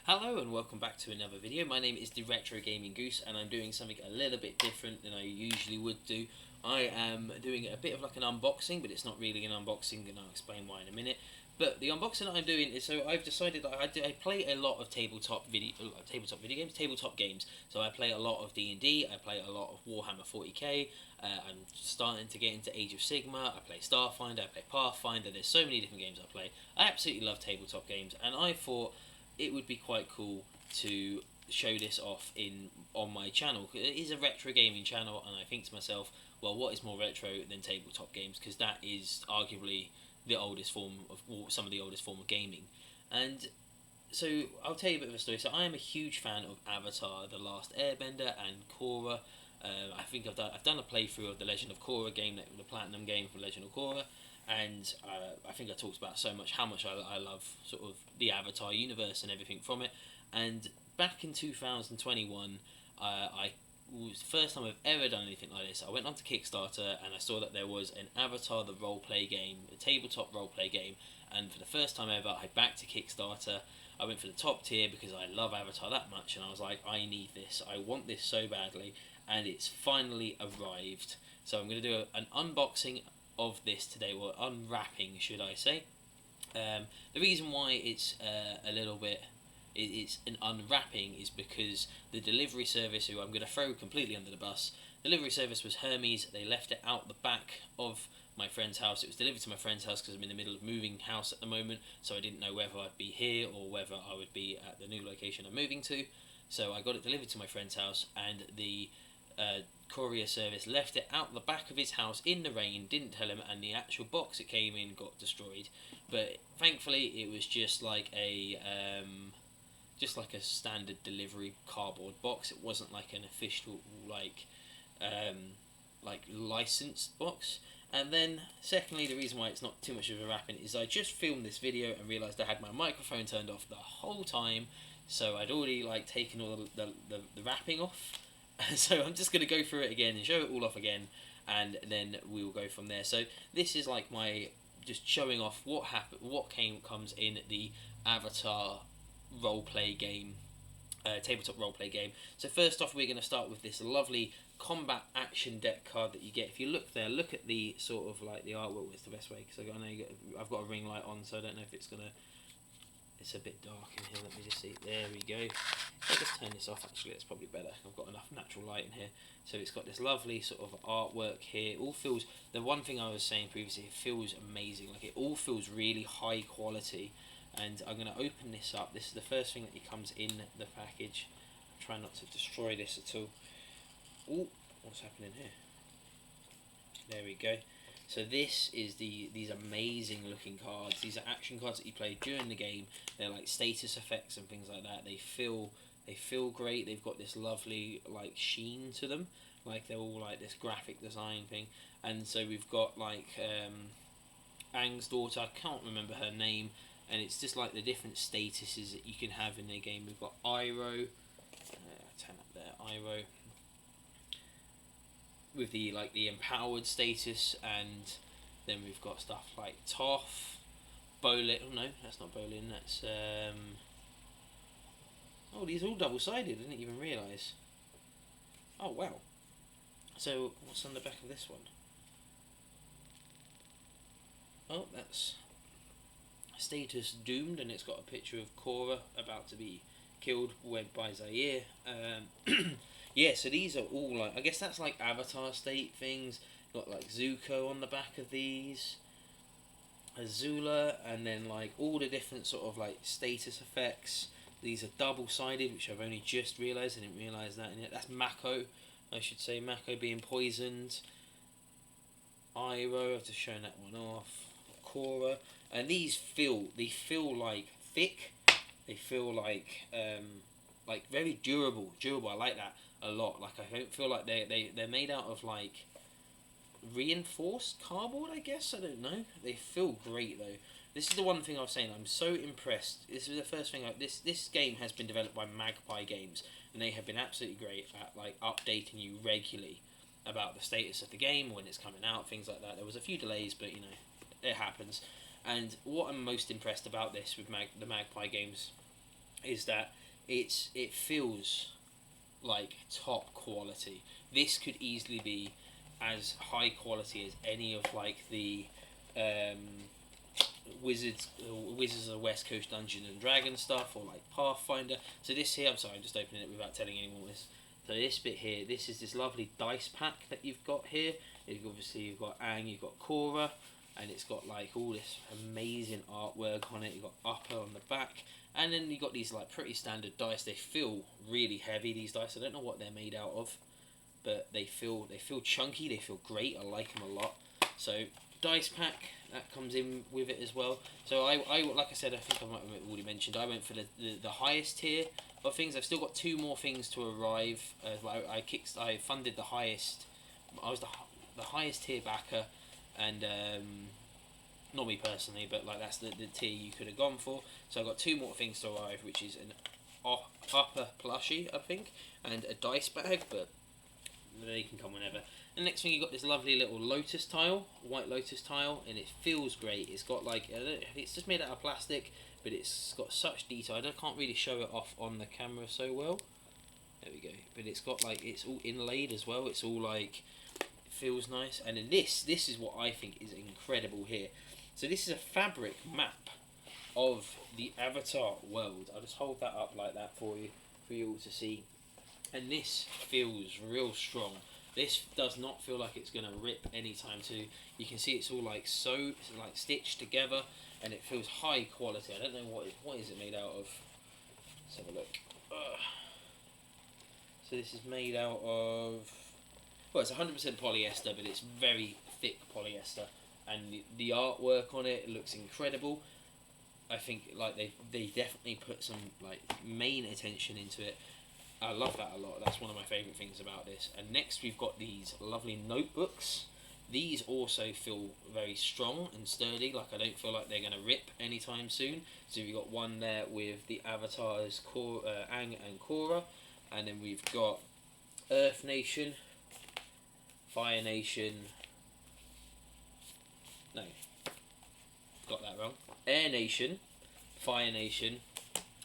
Hello and welcome back to another video. My name is the Retro Gaming Goose and I'm doing something a little bit different than I usually would do. I am doing a bit of like an unboxing, but it's not really an unboxing, and I'll explain why in a minute. But the unboxing that I'm doing is, so I've decided that I play a lot of tabletop games. So I play a lot of D&D, I play a lot of Warhammer 40k, I'm starting to get into Age of Sigmar, I play Starfinder, I play Pathfinder, there's so many different games I play. I absolutely love tabletop games, and I thought it would be quite cool to show this off on my channel. It is a retro gaming channel, and I think to myself, well, what is more retro than tabletop games? Because that is arguably the oldest form of, or some of the oldest form of gaming. And so I'll tell you a bit of a story. So I am a huge fan of Avatar: The Last Airbender and Korra. I think I've done a playthrough of the Legend of Korra game, the Platinum game for Legend of Korra, and I think I talked about so much how much I love sort of the Avatar universe and everything from it. And back in 2021, I was the first time I've ever done anything like this. I went onto Kickstarter and I saw that there was an Avatar the roleplay game, a tabletop roleplay game, and for the first time ever, I backed to Kickstarter. I went for the top tier because I love Avatar that much, and I was like, I need this, I want this so badly, and it's finally arrived. So I'm going to do an unboxing of this today, or unwrapping, should I say. The reason why it's a little bit, it's an unwrapping, is because the delivery service, who I'm going to throw completely under the bus, delivery service was Hermes. They left it out the back of my friend's house. It was delivered to my friend's house because I'm in the middle of moving house at the moment, so I didn't know whether I'd be here or whether I would be at the new location I'm moving to. So I got it delivered to my friend's house, and the courier service left it out the back of his house in the rain, didn't tell him, and the actual box it came in got destroyed. But thankfully it was just like a standard delivery cardboard box. It wasn't like an official licensed box. And then secondly, the reason why it's not too much of a wrapping is I just filmed this video and realised I had my microphone turned off the whole time, so I'd already taken all the wrapping off. So I'm just going to go through it again and show it all off again, and then we will go from there. So this is like my just showing off what comes in the Avatar roleplay game, tabletop roleplay game. So first off, we're going to start with this lovely combat action deck card that you get. If you look there, look at the sort of like the artwork. What's the best way? Because I've got a ring light on, so I don't know if it's gonna. It's a bit dark in here. Let me just see. There we go. I'll just turn this off. Actually, it's probably better. I've got enough natural light in here. So it's got this lovely sort of artwork here. It all feels. The one thing I was saying previously, it feels amazing. Like, it all feels really high quality. And I'm going to open this up. This is the first thing that comes in the package. Try not to destroy this at all. Oh, what's happening here? There we go. So this is these amazing looking cards. These are action cards that you play during the game. They're like status effects and things like that. They feel great. They've got this lovely like sheen to them. Like, they're all like this graphic design thing. And so we've got like Aang's daughter. I can't remember her name. And it's just like the different statuses that you can have in their game. We've got Iroh. Turn up there, Iroh. With the empowered status, and then we've got stuff like Toph, Bolin. Oh no, that's not Bolin. That's oh, these are all double-sided. I didn't even realise. Oh wow. So what's on the back of this one? Oh, that's status doomed, and it's got a picture of Korra about to be killed by Zaire. Yeah, so these are all like, I guess that's like Avatar state things. Got like Zuko on the back of these, Azula, and then like all the different sort of like status effects. These are double-sided, which I've only just realised. I didn't realise that in it. That's Mako, I should say. Mako being poisoned. Iroh, I've just shown that one off. Korra, and these feel like thick. They feel like very durable. I like that a lot. Like, I don't feel like they're made out of like reinforced cardboard, I guess. I don't know. They feel great though. This is the one thing I was saying. I'm so impressed. This is the first thing. This game has been developed by Magpie Games, and they have been absolutely great at like updating you regularly about the status of the game, when it's coming out, things like that. There was a few delays, but you know, it happens. And what I'm most impressed about this with the Magpie Games is that it feels like top quality. This could easily be as high quality as any of like the um, Wizards of the West Coast Dungeon and Dragon stuff, or like Pathfinder. So this here, I'm sorry, I'm just opening it without telling anyone this. So this bit here, this is this lovely dice pack that you've got here. You've got Aang, you've got Korra, and it's got like all this amazing artwork on it. You've got Upper on the back, and then you've got these like pretty standard dice. They feel really heavy, these dice. I don't know what they're made out of, but they feel chunky. They feel great. I like them a lot. So dice pack that comes in with it as well. So I like I said, I think I might have already mentioned, I went for the highest tier of things. I've still got 2 more things to arrive. I funded the highest. I was the highest tier backer, and not me personally, but like that's the tier you could have gone for. So I've got 2 more things to arrive, which is an upper plushie, I think, and a dice bag, but they can come whenever. The next thing, you got this lovely little lotus tile, white lotus tile, and it feels great. It's got like, it's just made out of plastic, but it's got such detail. I can't really show it off on the camera so well. There we go. But it's got like, it's all inlaid as well. It's all like, it feels nice. And then this is what I think is incredible here. So this is a fabric map of the Avatar world. I'll just hold that up like that for you all to see. And this feels real strong. This does not feel like it's going to rip anytime soon. You can see it's all like stitched together, and it feels high quality. I don't know what is it made out of. Let's have a look. So this is made out of, well, it's 100% polyester, but it's very thick polyester, and the artwork on it looks incredible. I think like they definitely put some like main attention into it. I love that a lot. That's one of my favourite things about this. And next we've got these lovely notebooks. These also feel very strong and sturdy. Like I don't feel like they're going to rip anytime soon. So we've got one there with the avatars Aang and Korra. And then we've got Earth Nation, Fire Nation. No, got that wrong. Air Nation, Fire Nation,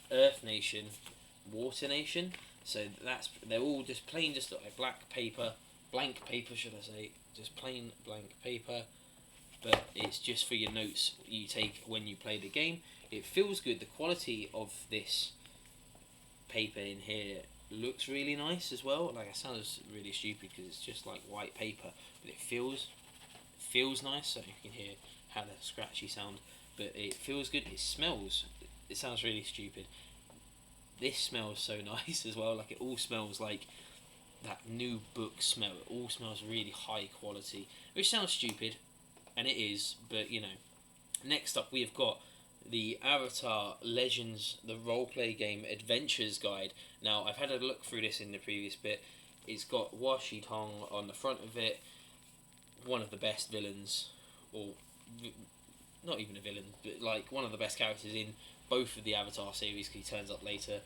Earth Nation, Water Nation. So they're all just plain, just like blank paper should I say, just plain blank paper, but it's just for your notes you take when you play the game. It feels good. The quality of this paper in here looks really nice as well. Like, it sounds really stupid because it's just like white paper, but it feels nice. So you can hear how the scratchy sound, but it feels good. It smells, it sounds really stupid. This smells so nice as well. Like, it all smells like that new book smell. It all smells really high quality, which sounds stupid, and it is, but you know. Next up, we have got the Avatar Legends, the roleplay game Adventures Guide. Now, I've had a look through this in the previous bit. It's got Washi Tong on the front of it, one of the best villains, or not even a villain, but like one of the best characters in both of the Avatar series, because he turns up later,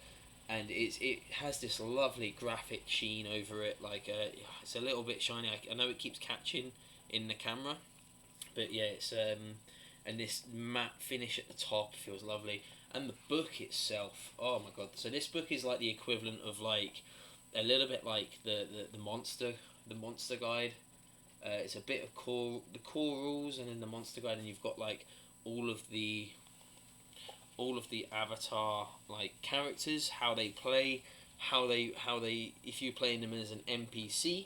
and it has this lovely graphic sheen over it. Like it's a little bit shiny. I know it keeps catching in the camera, but yeah, it's and this matte finish at the top feels lovely, and the book itself. Oh my god! So this book is like the equivalent of like a little bit like the monster guide. It's a bit of the core rules, and then the monster guide, and you've got like all of the Avatar like characters, how they play, how they if you play them as an NPC,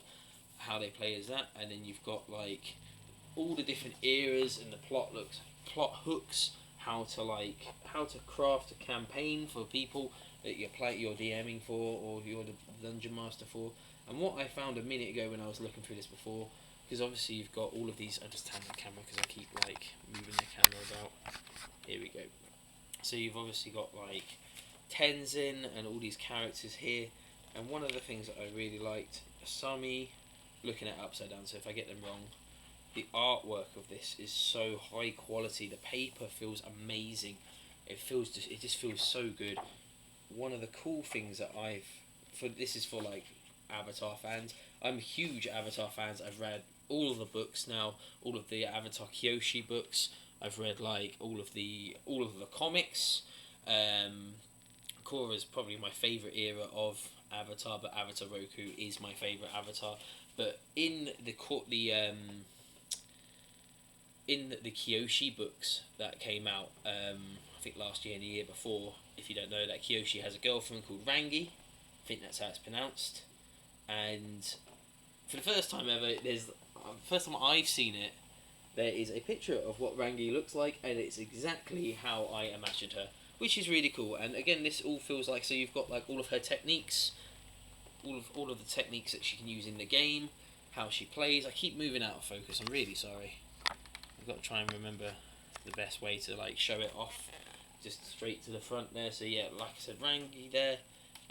how they play as that, and then you've got like all the different eras and the plot hooks, how to craft a campaign for people that you're DMing for, or you're the dungeon master for. And what I found a minute ago when I was looking through this before, because obviously you've got all of these. I just turn the camera because I keep like moving the camera about. Here we go. So you've obviously got like Tenzin and all these characters here, and one of the things that I really liked, Asami, looking at it upside down, so if I get them wrong, the artwork of this is so high quality. The paper feels amazing. It just feels so good. One of the cool things that this is for like Avatar fans. I'm a huge Avatar fans. I've read all of the books now, all of the Avatar Kyoshi books. I've read like all of the comics. Korra's probably my favourite era of Avatar, but Avatar Roku is my favourite Avatar. But in the Kyoshi books that came out, I think last year and the year before, if you don't know that, Kyoshi has a girlfriend called Rangi. I think that's how it's pronounced. And for the first time ever, first time I've seen it, there is a picture of what Rangi looks like, and it's exactly how I imagined her, which is really cool. And again, this all feels like, so you've got like all of her techniques, all of the techniques that she can use in the game, how she plays. I keep moving out of focus. I'm really sorry. I've got to try and remember the best way to like show it off, just straight to the front there. So yeah, like I said, Rangi there,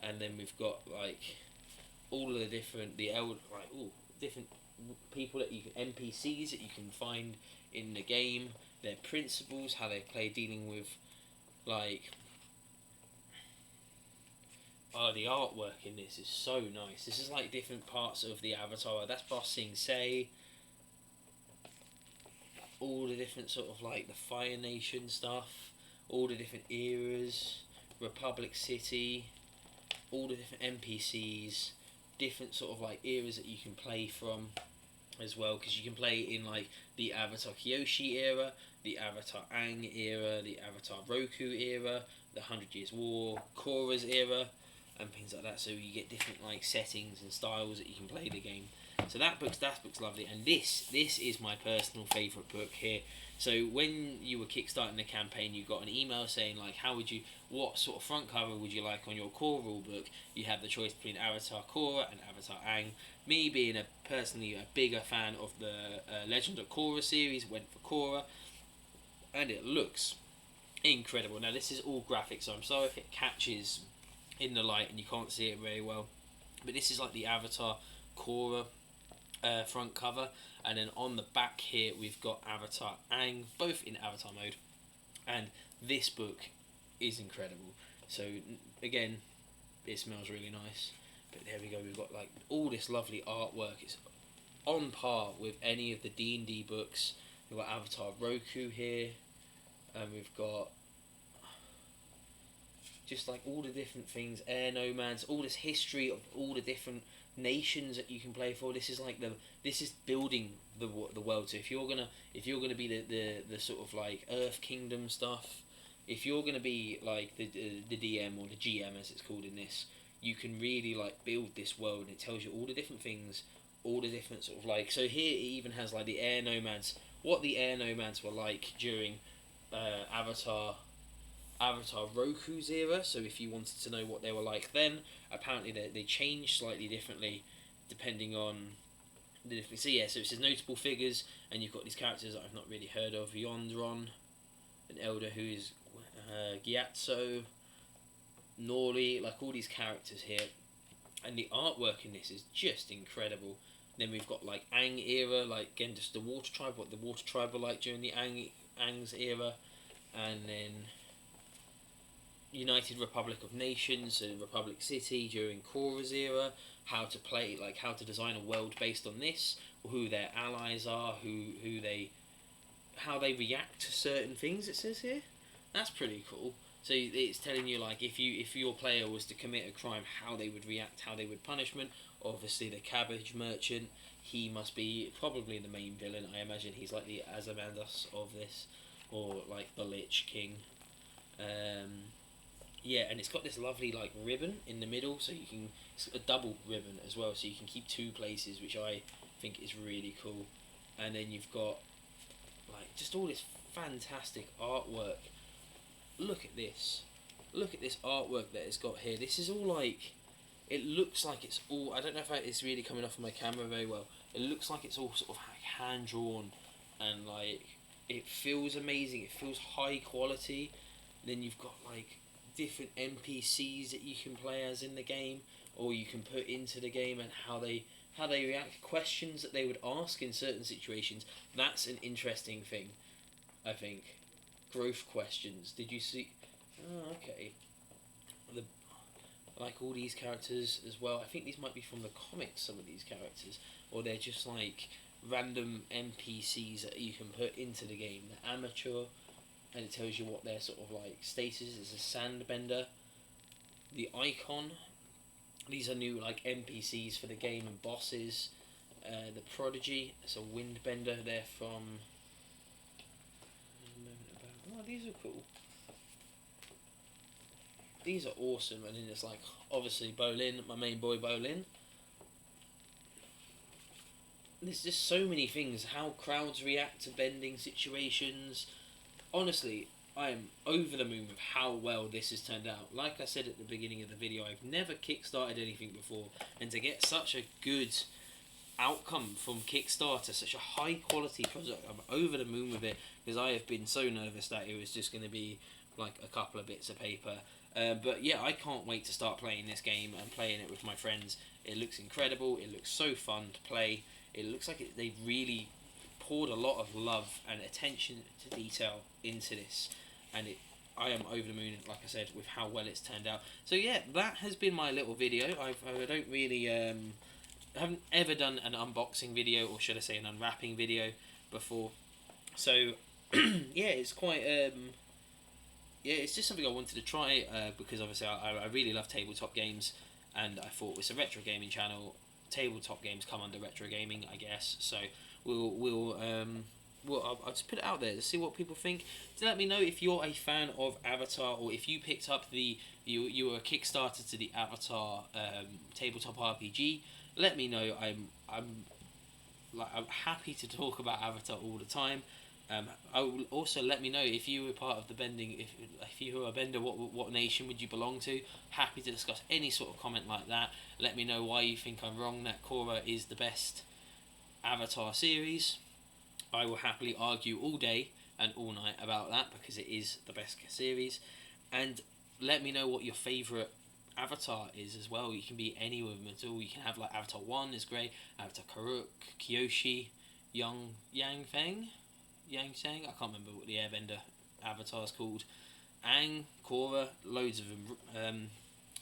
and then we've got like all of the different different people that you can NPCs that you can find in the game, their principles, how they play, dealing with like the artwork in this is so nice. This is like different parts of the Avatar. That's Ba Sing Se. All the different sort of like the Fire Nation stuff, all the different eras, Republic City, all the different NPCs, different sort of like eras that you can play from as well, because you can play in like the Avatar Kyoshi era, the Avatar Aang era, the Avatar Roku era, the 100 Years War, Korra's era, and things like that. So you get different like settings and styles that you can play the game. So that book's lovely, and this is my personal favourite book here. So when you were kickstarting the campaign, you got an email saying like, what sort of front cover would you like on your Korra rule book? You have the choice between Avatar Korra and Avatar Aang. Me being personally a bigger fan of the Legend of Korra series, went for Korra, and it looks incredible. Now this is all graphics, so I'm sorry if it catches in the light and you can't see it very well, but this is like the Avatar Korra front cover, and then on the back here we've got Avatar Aang, both in Avatar mode, and this book is incredible. So again, it smells really nice, but there we go, we've got like all this lovely artwork. It's on par with any of the D&D books. We've got Avatar Roku here, and we've got just like all the different things, air nomads, all this history of all the different nations that you can play for. This is like this is building the world. So if you're gonna be the sort of like Earth Kingdom stuff, if you're gonna be like the DM or the GM as it's called in this, you can really like build this world, and it tells you all the different things, all the different sort of like. So here it even has like the air nomads, what the air nomads were like during Avatar Roku's era. So if you wanted to know what they were like then, apparently they changed slightly differently depending on the different. So yeah, so it says notable figures, and you've got these characters that I've not really heard of. Yondron, an elder who is Gyatso, Nori, like all these characters here, and the artwork in this is just incredible. Then we've got like Aang era, like again just the Water Tribe, what the Water Tribe were like during the Aang's era, and then United Republic of Nations and Republic City during Korra's era, how to design a world based on this, who their allies are, how they react to certain things. It says here, that's pretty cool. So it's telling you like if your player was to commit a crime, how they would react, how they would punishment. Obviously, the cabbage merchant, he must be probably the main villain. I imagine he's like the Ozymandias of this, or like the Lich King. Yeah, and it's got this lovely like ribbon in the middle, so it's a double ribbon as well, so you can keep two places, which I think is really cool. And then you've got like just all this fantastic artwork. Look at this artwork that it's got here. This is all like, it looks like it's all, I don't know if it's really coming off of my camera very well. It looks like it's all sort of hand drawn, and like it feels amazing. It feels high quality. Then you've got like different NPCs that you can play as in the game, or you can put into the game, and how they react, questions that they would ask in certain situations. That's an interesting thing, I think. Growth questions. Did you see? Oh, okay. Like all these characters as well. I think these might be from the comics, some of these characters, or they're just like random NPCs that you can put into the game. The amateur, and it tells you what their sort of like status is. A sandbender, the icon. These are new like NPCs for the game and bosses. The Prodigy, it's a windbender. They're from. Oh, these are cool. These are awesome, and then it's like obviously Bolin, my main boy Bolin. There's just so many things. How crowds react to bending situations. Honestly, I am over the moon with how well this has turned out. Like I said at the beginning of the video, I've never kickstarted anything before, and to get such a good outcome from Kickstarter, such a high quality product, I'm over the moon with it, because I have been so nervous that it was just going to be like a couple of bits of paper. But yeah, I can't wait to start playing this game and playing it with my friends. It looks incredible. It looks so fun to play. It looks like they've really poured a lot of love and attention to detail into this, and I am over the moon, like I said, with how well it's turned out. So yeah, that has been my little video. I don't really haven't ever done an unboxing video, or should I say an unwrapping video before. So yeah, it's quite yeah, it's just something I wanted to try because obviously I really love tabletop games, and I thought it's a retro gaming channel. Tabletop games come under retro gaming, I guess. So I'll just put it out there to see what people think. To let me know if you're a fan of Avatar, or if you picked up you were a Kickstarter to the Avatar tabletop RPG. Let me know. I'm happy to talk about Avatar all the time. I will also let me know if you were part of the bending. If you were a bender, what nation would you belong to? Happy to discuss any sort of comment like that. Let me know why you think I'm wrong that Korra is the best Avatar series. I will happily argue all day and all night about that, because it is the best series. And let me know what your favourite Avatar is as well. You can be any of them at all. You can have like Avatar 1 is great, Avatar Karuk, Kyoshi, Yang Feng. I can't remember what the Airbender avatar is called. Aang, Korra, loads of them.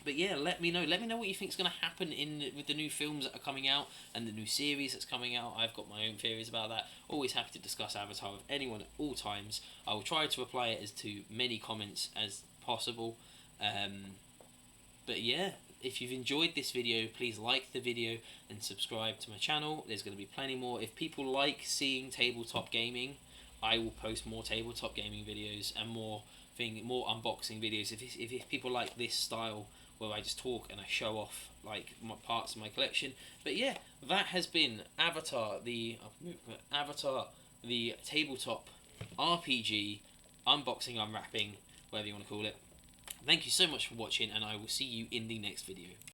But yeah, let me know. Let me know what you think is going to happen with the new films that are coming out and the new series that's coming out. I've got my own theories about that. Always happy to discuss Avatar with anyone at all times. I will try to reply as to many comments as possible. But yeah, if you've enjoyed this video, please like the video and subscribe to my channel. There's going to be plenty more. If people like seeing tabletop gaming, I will post more tabletop gaming videos and more unboxing videos. If people like this style where I just talk and I show off like parts of my collection. But yeah, that has been Avatar, the tabletop RPG unboxing, unwrapping, whatever you want to call it. Thank you so much for watching, and I will see you in the next video.